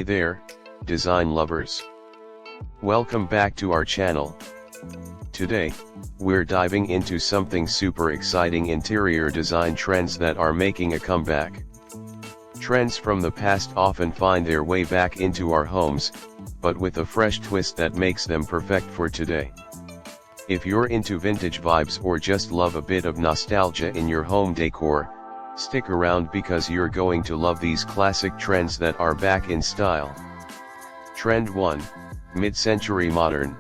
there, design lovers. Welcome back to our channel. Today, we're diving into something super exciting: interior design trends that are making a comeback. Trends from the past often find their way back into our homes, but with a fresh twist that makes them perfect for today. If you're into vintage vibes or just love a bit of nostalgia in your home decor, stick around because you're going to love these classic trends that are back in style. Trend 1. Mid-century modern.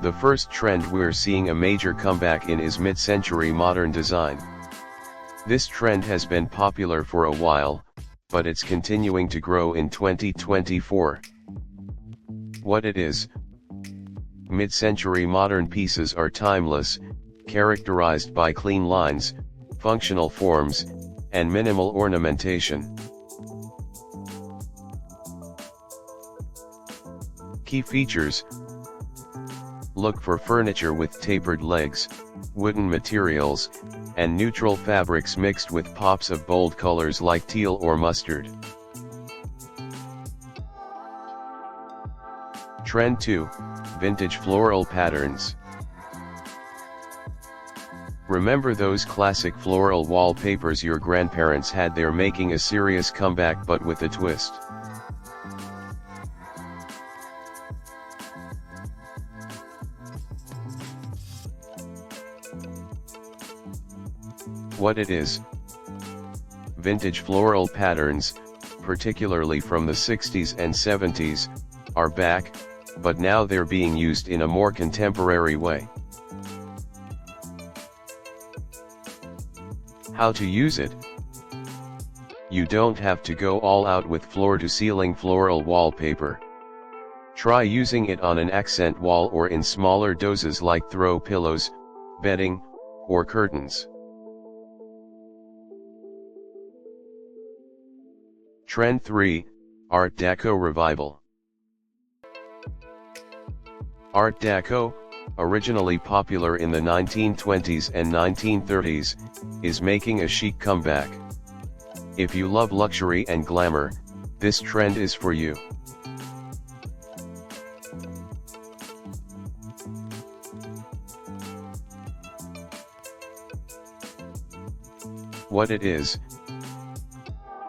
The first trend we're seeing a major comeback in is mid-century modern design. This trend has been popular for a while, but it's continuing to grow in 2024. What it is? Mid-century modern pieces are timeless, characterized by clean lines, functional forms, and minimal ornamentation. Key features: look for furniture with tapered legs, wooden materials, and neutral fabrics mixed with pops of bold colors like teal or mustard. Trend 2. Vintage floral patterns. Remember those classic floral wallpapers your grandparents had? They're making a serious comeback, but with a twist. What it is? Vintage floral patterns, particularly from the 60s and 70s, are back, but now they're being used in a more contemporary way. How to use it? You don't have to go all out with floor-to-ceiling floral wallpaper. Try using it on an accent wall or in smaller doses like throw pillows, bedding, or curtains. Trend 3. Art Deco revival. Art Deco, originally popular in the 1920s and 1930s, is making a chic comeback. If you love luxury and glamour, this trend is for you. What it is?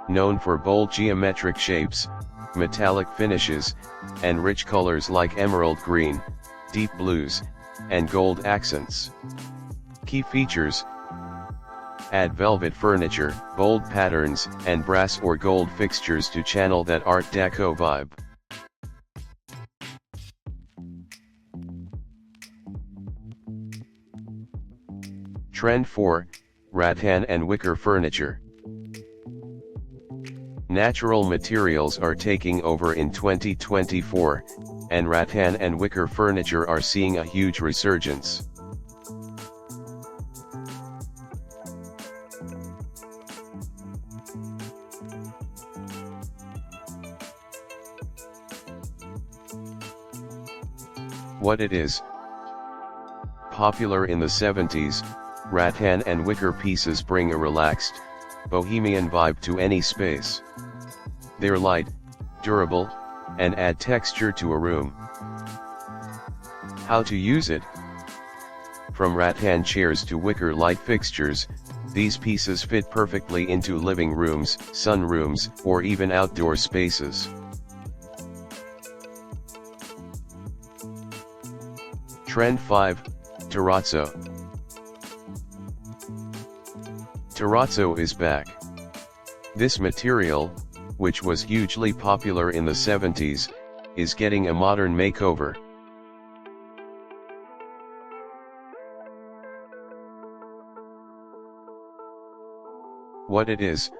Known for bold geometric shapes, metallic finishes, and rich colors like emerald green, deep blues, and gold accents. Key features: add velvet furniture, bold patterns, and brass or gold fixtures to channel that Art Deco vibe. Trend 4. Rattan and wicker furniture. Natural materials are taking over in 2024, and rattan and wicker furniture are seeing a huge resurgence. What it is? Popular in the 70s, rattan and wicker pieces bring a relaxed, bohemian vibe to any space. They're light, durable, and add texture to a room. How to use it? From rattan chairs to wicker light fixtures, these pieces fit perfectly into living rooms, sunrooms, or even outdoor spaces. Trend 5. Terrazzo. Terrazzo is back. This material, which was hugely popular in the 70s, is getting a modern makeover. What it is?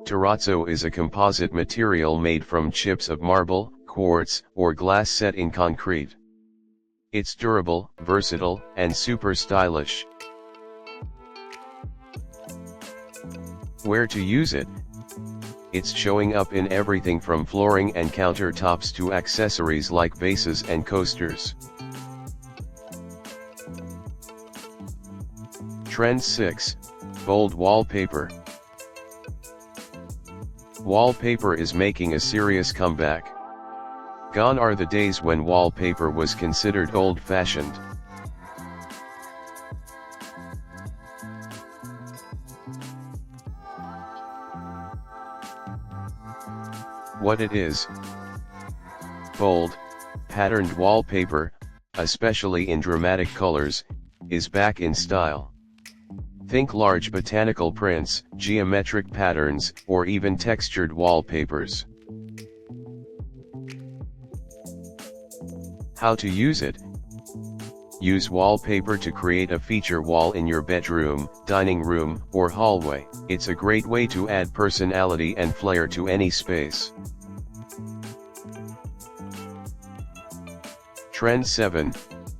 Terrazzo is a composite material made from chips of marble, quartz, or glass set in concrete. It's durable, versatile, and super stylish. Where to use it? It's showing up in everything from flooring and countertops to accessories like vases and coasters. Trend 6. Bold wallpaper. Wallpaper is making a serious comeback. Gone are the days when wallpaper was considered old-fashioned. What it is? Bold, patterned wallpaper, especially in dramatic colors, is back in style. Think large botanical prints, geometric patterns, or even textured wallpapers. How to use it? Use wallpaper to create a feature wall in your bedroom, dining room, or hallway. It's a great way to add personality and flair to any space. Trend 7,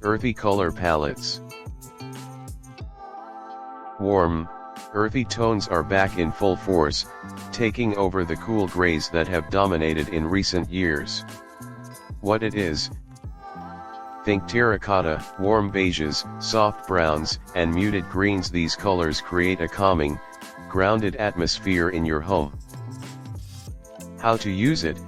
Earthy Color Palettes. Warm, earthy tones are back in full force, taking over the cool grays that have dominated in recent years. What it is? Think terracotta, warm beiges, soft browns, and muted greens. These colors create a calming, grounded atmosphere in your home. How to use it?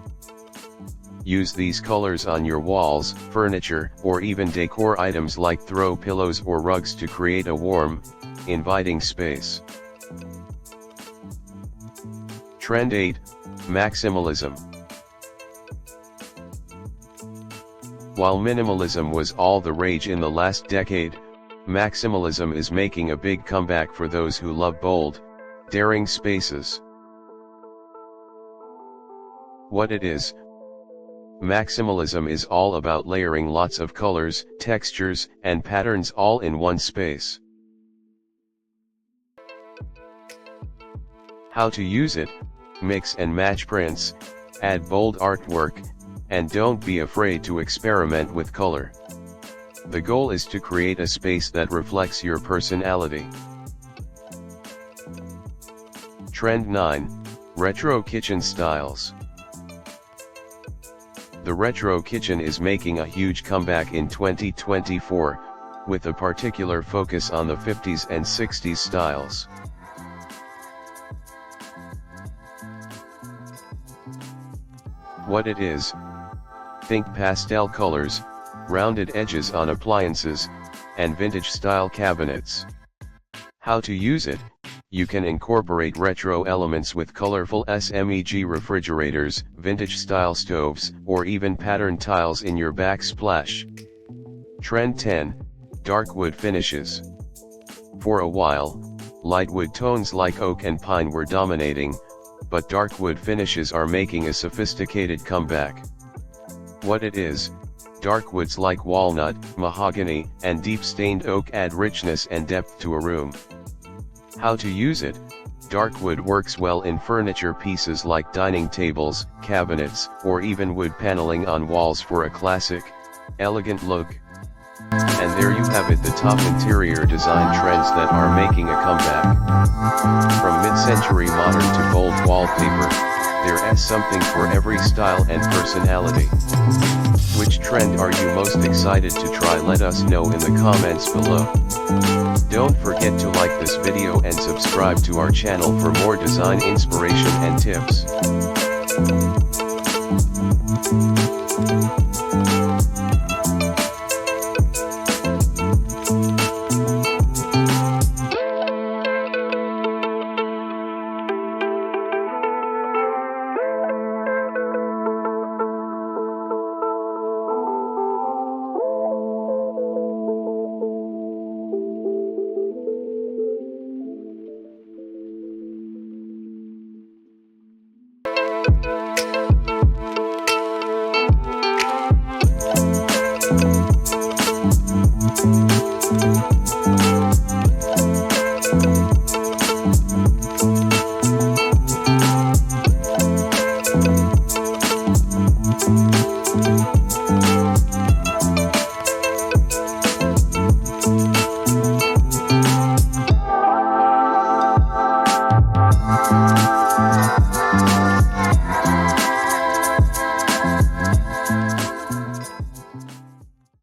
Use these colors on your walls, furniture, or even decor items like throw pillows or rugs to create a warm, inviting space. Trend 8, Maximalism. While minimalism was all the rage in the last decade, maximalism is making a big comeback for those who love bold, daring spaces. What it is? Maximalism is all about layering lots of colors, textures, and patterns all in one space. How to use it? Mix and match prints, add bold artwork, and don't be afraid to experiment with color. The goal is to create a space that reflects your personality. Trend 9, Retro Kitchen Styles. The retro kitchen is making a huge comeback in 2024, with a particular focus on the 50s and 60s styles. What it is? Think pastel colors, rounded edges on appliances, and vintage-style cabinets. How to use it? You can incorporate retro elements with colorful SMEG refrigerators, vintage-style stoves, or even patterned tiles in your backsplash. Trend 10, Dark wood finishes. For a while, light wood tones like oak and pine were dominating, but dark wood finishes are making a sophisticated comeback. What it is? Dark woods like walnut, mahogany, and deep-stained oak add richness and depth to a room. How to use it? Dark wood works well in furniture pieces like dining tables, cabinets, or even wood paneling on walls for a classic, elegant look. And there you have it, the top interior design trends that are making a comeback. From mid-century modern to bold wallpaper, there is something for every style and personality. Which trend are you most excited to try? Let us know in the comments below. Don't forget to like this video and subscribe to our channel for more design inspiration and tips.